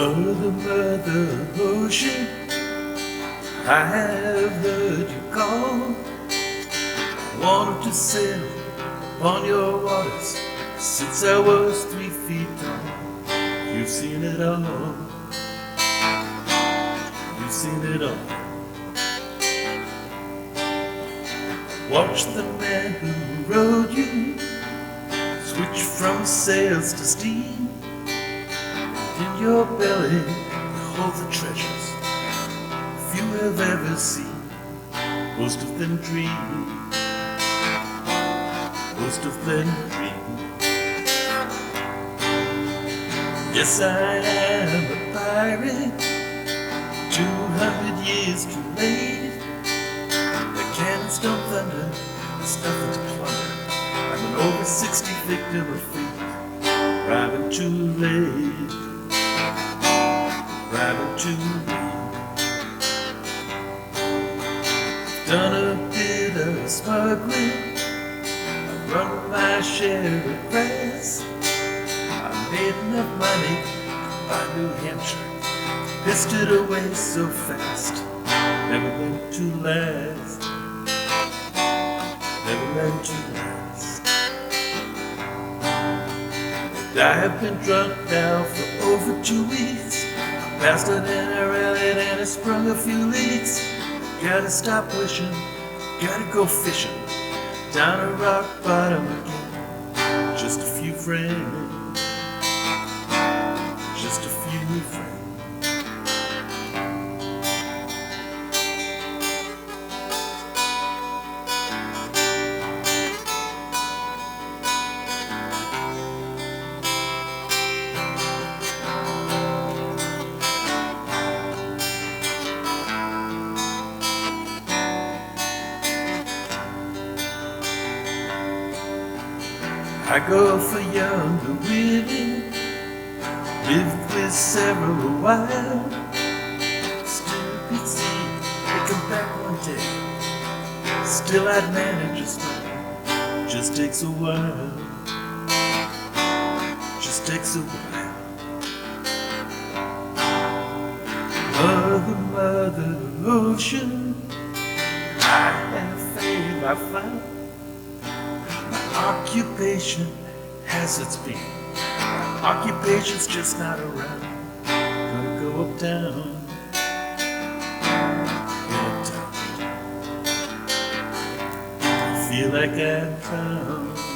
Mother, mother ocean, I have heard you call. Wanted to sail upon your waters since I was 3 feet tall. You've seen it all. You've seen it all. Watch the man who rode you switch from sails to steam. In your belly you hold the treasures few have ever seen. Most of them dream. Most of them dream. Yes, I am a pirate, 200 years too late. The cannons don't thunder, there's nothing to plunder. I'm an over 60 victim of fate. Arriving too late. Arriving too late. Done a bit of smuggling, I've run my share of grass. I made enough money to buy New Hampshire, pissed it away so fast. Never meant to last. Never meant to last. I have been drunk now for over 2 weeks. I passed it and I rallied and I sprung a few leaks. Gotta stop wishing, gotta go fishing down a rock bottom again. Just a few friends, just a few friends. I go for younger women, lived with several a while. Stupid seed, they come back one day. Still I'd manage a smile. Just takes a while. Just takes a while. Mother, mother ocean, I have faith I found. Occupation has its being. Occupation's just not around. Gonna go uptown. Go uptown. I feel like I'm proud.